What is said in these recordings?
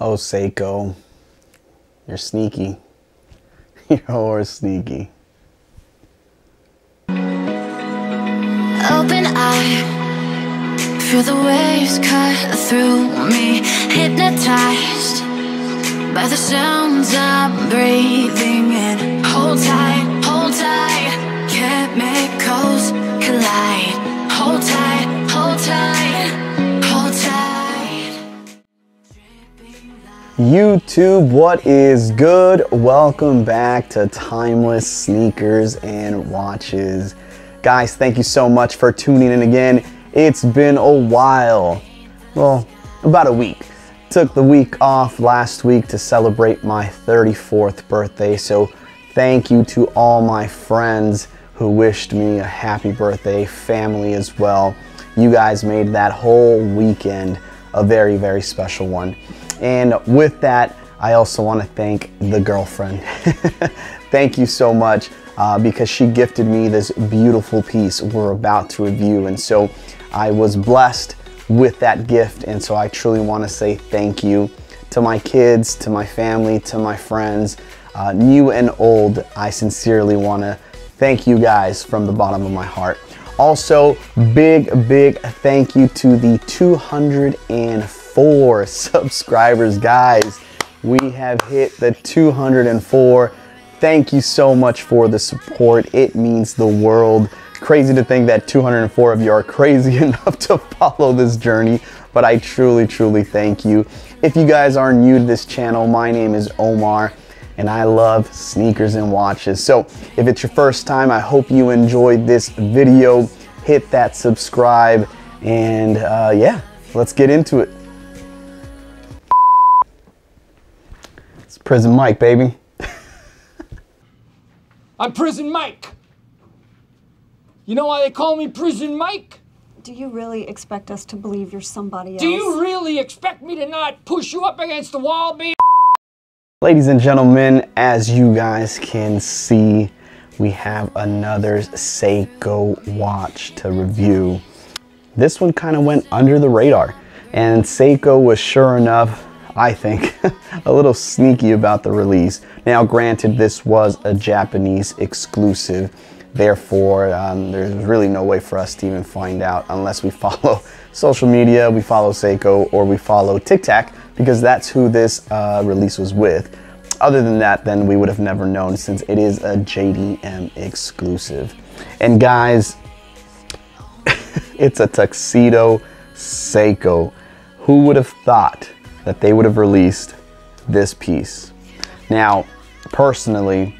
Oh, Seiko, you're sneaky. You're sneaky. Open eye, feel the waves cut through me, hypnotized by the sounds I'm breathing in. Hold tight, chemicals collide. Hold tight, hold tight, hold tight. YouTube, what is good? Welcome back to Timeless Sneakers and Watches. Guys, thank you so much for tuning in again. It's been a while, well, about a week. Took the week off last week to celebrate my 34th birthday, so thank you to all my friends who wished me a happy birthday, family as well. You guys made that whole weekend a very, very special one. And with that, I also want to thank the girlfriend. Thank you so much because she gifted me this beautiful piece we're about to review, and so I was blessed with that gift, and so I truly want to say thank you to my kids, to my family, to my friends, new and old. I sincerely want to thank you guys from the bottom of my heart. Also, big thank you to the 204 subscribers, guys. We have hit the 204. Thank you so much for the support. It means the world. Crazy to think that 204 of you are crazy enough to follow this journey, but I truly thank you. If you guys are new to this channel, my name is Omar and I love sneakers and watches. So if it's your first time, I hope you enjoyed this video. Hit that subscribe and yeah, let's get into it. It's Prison Mike, baby. I'm Prison Mike. You know why they call me Prison Mike? Do you really expect us to believe you're somebody else? Do you really expect me to not push you up against the wall, baby? Ladies and gentlemen, as you guys can see, we have another Seiko watch to review. This one kind of went under the radar, and Seiko was sure enough, I think, a little sneaky about the release. Now, granted, this was a Japanese exclusive. Therefore, there's really no way for us to even find out unless we follow social media, we follow Seiko, or we follow TICTAC, because that's who this release was with. Other than that, then we would have never known, since it is a JDM exclusive. And guys, it's a tuxedo Seiko. Who would have thought that they would have released this piece? Now, personally,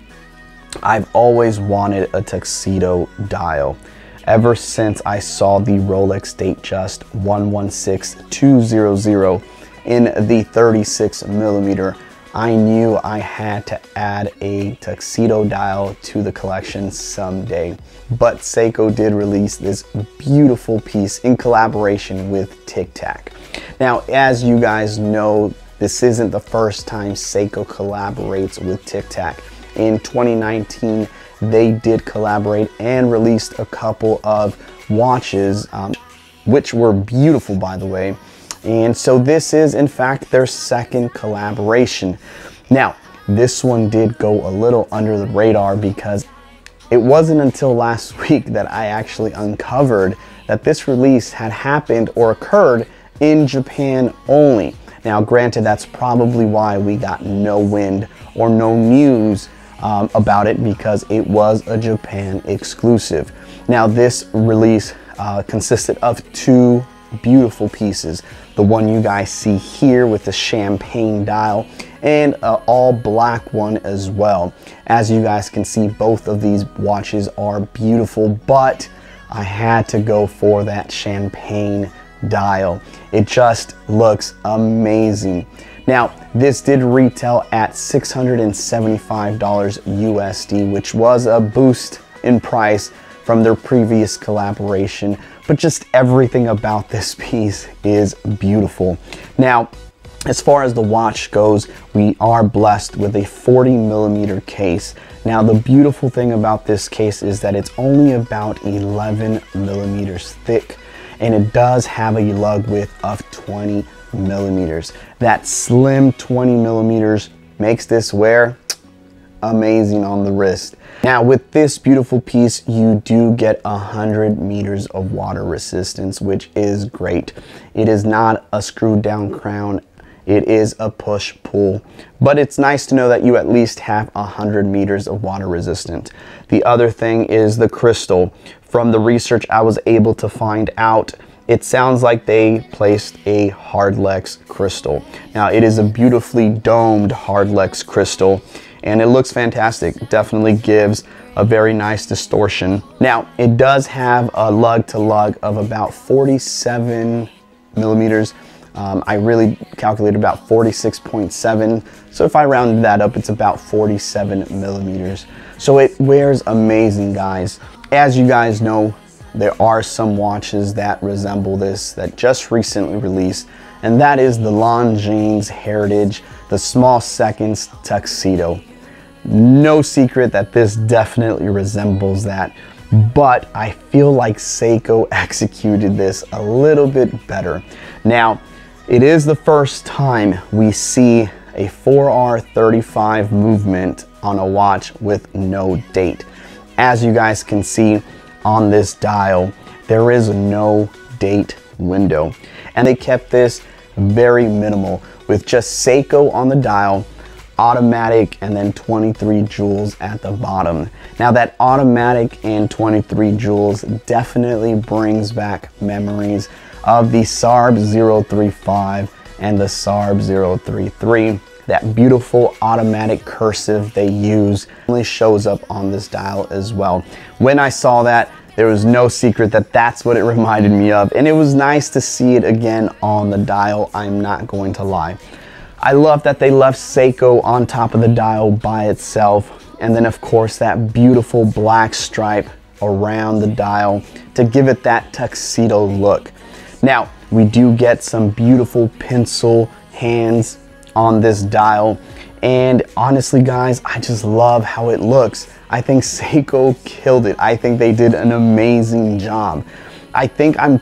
I've always wanted a tuxedo dial. Ever since I saw the Rolex Datejust 116200 in the 36mm, I knew I had to add a tuxedo dial to the collection someday. But Seiko did release this beautiful piece in collaboration with TICTAC. Now, as you guys know, this isn't the first time Seiko collaborates with TICTAC. In 2019, they did collaborate and released a couple of watches, which were beautiful, by the way. And so this is, in fact, their second collaboration. Now, this one did go a little under the radar because it wasn't until last week that I actually uncovered that this release had happened or occurred in Japan only. Now, granted, that's probably why we got no wind or no news about it, because it was a Japan exclusive. Now, this release consisted of two beautiful pieces. The one you guys see here with the champagne dial, and an all black one as well. As you guys can see, both of these watches are beautiful, but I had to go for that champagne dial. It just looks amazing. Now, this did retail at $675 USD, which was a boost in price from their previous collaboration, but just everything about this piece is beautiful. Now, as far as the watch goes, we are blessed with a 40mm case. Now, the beautiful thing about this case is that it's only about 11mm thick, and it does have a lug width of 20mm. That slim 20 millimeters makes this wear amazing on the wrist. Now with this beautiful piece, you do get 100 meters of water resistance, which is great. It is not a screwed down crown. It is a push pull, but it's nice to know that you at least have 100 meters of water resistant. The other thing is the crystal. From the research I was able to find out, it sounds like they placed a Hardlex crystal. Now it is a beautifully domed Hardlex crystal, and it looks fantastic. Definitely gives a very nice distortion. Now it does have a lug to lug of about 47 millimeters. I really calculated about 46.7. So if I rounded that up, it's about 47 millimeters. So it wears amazing, guys. As you guys know, there are some watches that resemble this that just recently released, and that is the Longines Heritage, the Small Seconds Tuxedo. No secret that this definitely resembles that, but I feel like Seiko executed this a little bit better. Now, it is the first time we see a 4R35 movement on a watch with no date. As you guys can see on this dial, there is no date window, and they kept this very minimal with just Seiko on the dial, automatic, and then 23 jewels at the bottom. Now that automatic and 23 jewels definitely brings back memories of the SARB 035 and the SARB 033. That beautiful automatic cursive they use only shows up on this dial as well. When I saw that, there was no secret that that's what it reminded me of, and it was nice to see it again on the dial, I'm not going to lie. I love that they left Seiko on top of the dial by itself, and then of course that beautiful black stripe around the dial to give it that tuxedo look. Now we do get some beautiful pencil hands on this dial, and honestly guys, I just love how it looks. I think Seiko killed it. I think they did an amazing job. I think I'm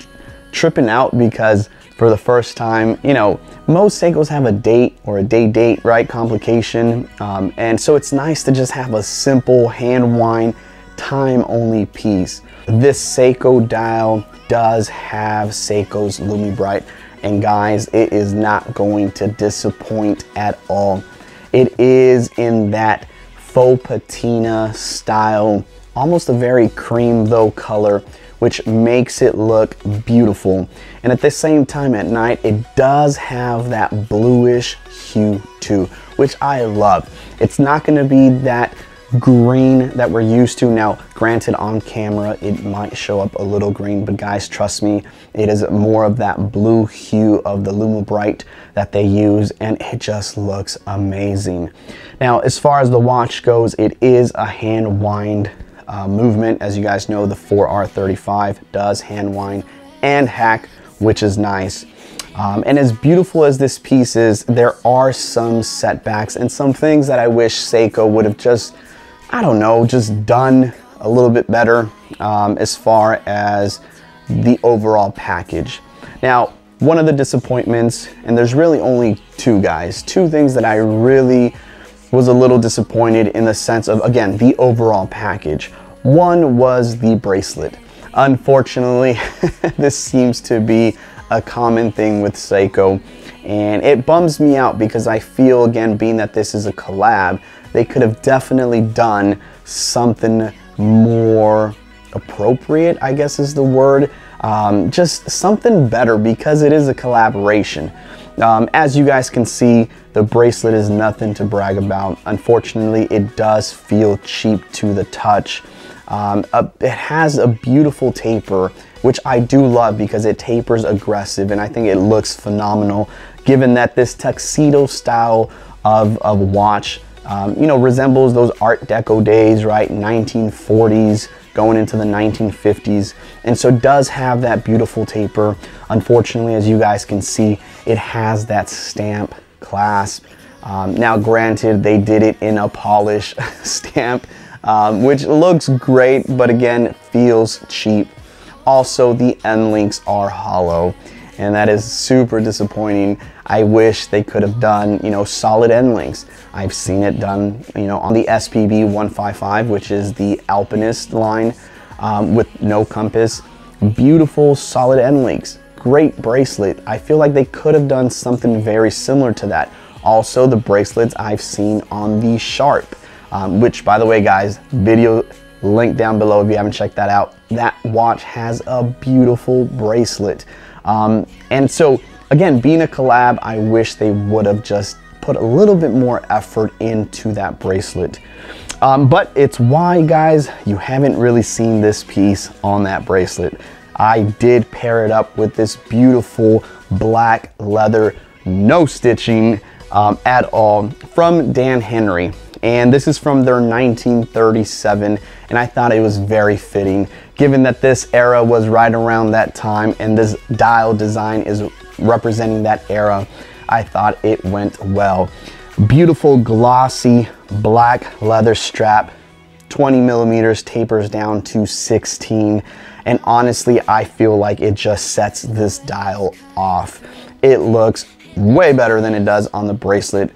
tripping out because for the first time, you know, most Seikos have a date or a day-date, right, complication. And so it's nice to just have a simple hand wind, time-only piece. This Seiko dial does have Seiko's LumiBrite, and guys, it is not going to disappoint at all. It is in that faux patina style, almost a very cream though color, which makes it look beautiful. And at the same time at night, it does have that bluish hue too, which I love. It's not gonna be that green that we're used to. Now, granted, on camera, it might show up a little green, but guys, trust me, it is more of that blue hue of the LumiBrite that they use, and it just looks amazing. Now, as far as the watch goes, it is a hand wind movement. As you guys know, the 4R35 does hand wind and hack, which is nice. And as beautiful as this piece is, there are some setbacks and some things that I wish Seiko would have just, I don't know, just done a little bit better as far as the overall package. Now, one of the disappointments, and there's really only two, guys, two things that I really was a little disappointed in the sense of, again, the overall package. One was the bracelet. Unfortunately, this seems to be a common thing with Seiko, and it bums me out because I feel, again, being that this is a collab, they could have definitely done something more appropriate, I guess is the word. Just something better because it is a collaboration. As you guys can see, the bracelet is nothing to brag about. Unfortunately, it does feel cheap to the touch. It has a beautiful taper, which I do love because it tapers aggressive, and I think it looks phenomenal given that this tuxedo style of watch you know, resembles those Art Deco days, right? 1940s going into the 1950s, and so does have that beautiful taper. Unfortunately, as you guys can see, it has that stamp clasp. Now granted, they did it in a polish stamp, which looks great, but again, feels cheap. Also, the end links are hollow, and that is super disappointing. I wish they could have done, you know, solid end links. I've seen it done, you know, on the SZSB025, which is the Alpinist line with no compass. Beautiful solid end links, great bracelet. I feel like they could have done something very similar to that. Also, the bracelets I've seen on the Sharp, which, by the way, guys, video link down below if you haven't checked that out. That watch has a beautiful bracelet. And so, again, being a collab, I wish they would have just put a little bit more effort into that bracelet. But it's why, guys, you haven't really seen this piece on that bracelet. I did pair it up with this beautiful black leather, no stitching at all, from Dan Henry. And this is from their 1937, and I thought it was very fitting, given that this era was right around that time and this dial design is representing that era. I thought it went well. Beautiful glossy black leather strap, 20 millimeters, tapers down to 16, and honestly, I feel like it just sets this dial off. It looks way better than it does on the bracelet.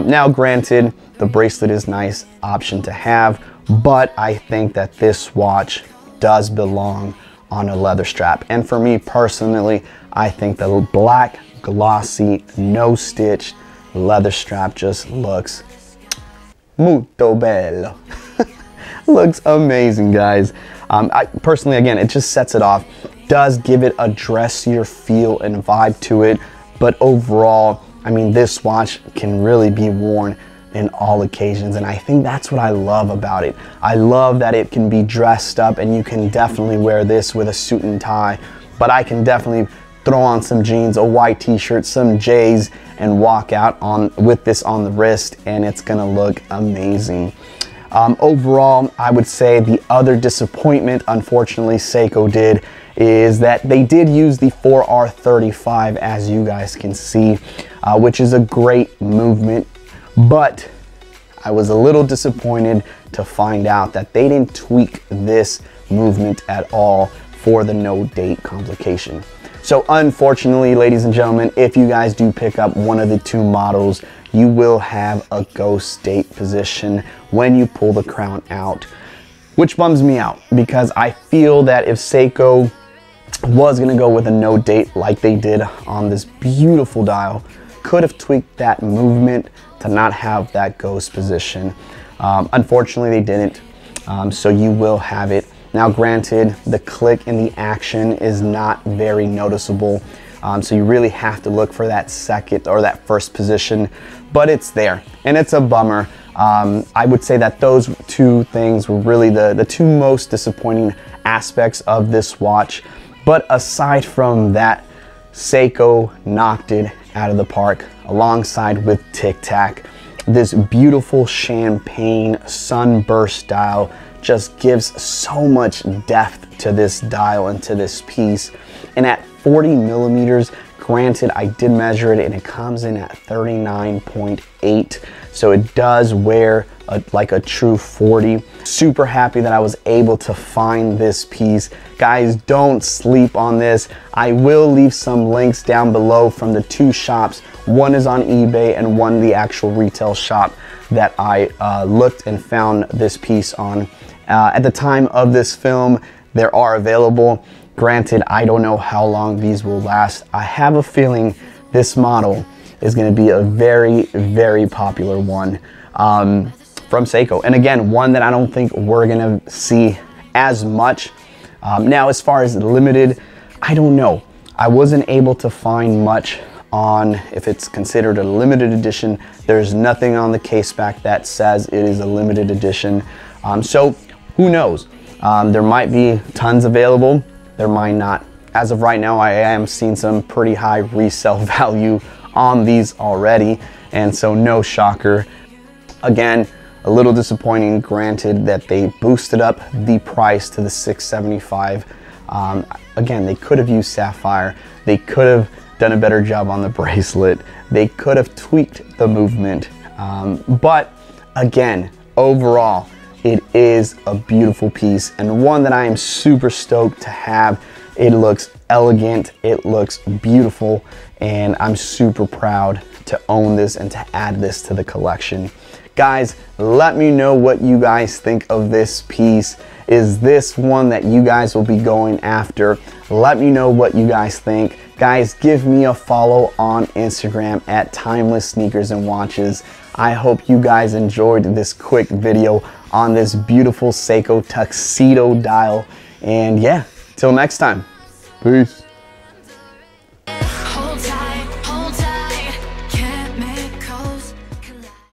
Now, granted, the bracelet is a nice option to have, but I think that this watch does belong on a leather strap. And for me personally, I think the black, glossy, no stitch leather strap just looks molto bello. Looks amazing, guys. I personally, again, it just sets it off. Does give it a dressier feel and vibe to it, but overall, I mean, this watch can really be worn in all occasions, and I think that's what I love about it. I love that it can be dressed up, and you can definitely wear this with a suit and tie, but I can definitely throw on some jeans, a white t-shirt, some J's, and walk out with this on the wrist, and it's gonna look amazing. Overall, I would say the other disappointment, unfortunately, Seiko did, is that they did use the 4R35, as you guys can see, which is a great movement, but I was a little disappointed to find out that they didn't tweak this movement at all for the no date complication. So unfortunately, ladies and gentlemen, if you guys do pick up one of the two models, you will have a ghost date position when you pull the crown out, which bums me out, because I feel that if Seiko was gonna go with a no date like they did on this beautiful dial, could have tweaked that movement to not have that ghost position. Unfortunately, they didn't, so you will have it. Now, granted, the click and the action is not very noticeable, so you really have to look for that second or that first position, but it's there, and it's a bummer. I would say that those two things were really the two most disappointing aspects of this watch. But aside from that, Seiko knocked it out of the park alongside with TICTAC. This beautiful champagne sunburst dial just gives so much depth to this dial and to this piece. And at 40 millimeters, granted, I did measure it and it comes in at 39.8. So it does wear like a true 40. Super happy that I was able to find this piece. Guys, don't sleep on this. I will leave some links down below from the two shops. One is on eBay and one the actual retail shop that I looked and found this piece on. At the time of this film, they are available. Granted, I don't know how long these will last. I have a feeling this model is going to be a very, very popular one from Seiko. And again, one that I don't think we're going to see as much. Now, as far as limited, I don't know. I wasn't able to find much on if it's considered a limited edition. There's nothing on the case back that says it is a limited edition. So who knows? There might be tons available. There might not. As of right now, I am seeing some pretty high resale value on these already, and so no shocker. Again, a little disappointing, granted, that they boosted up the price to the $675. Again, they could have used sapphire. They could have done a better job on the bracelet. They could have tweaked the movement. But again, overall, it is a beautiful piece and one that I am super stoked to have. It looks elegant, it looks beautiful, and I'm super proud to own this and to add this to the collection. Guys, let me know what you guys think of this piece. Is this one that you guys will be going after? Let me know what you guys think. Guys, give me a follow on Instagram at Timeless Sneakers and Watches. I hope you guys enjoyed this quick video on this beautiful Seiko tuxedo dial. And yeah, till next time, peace.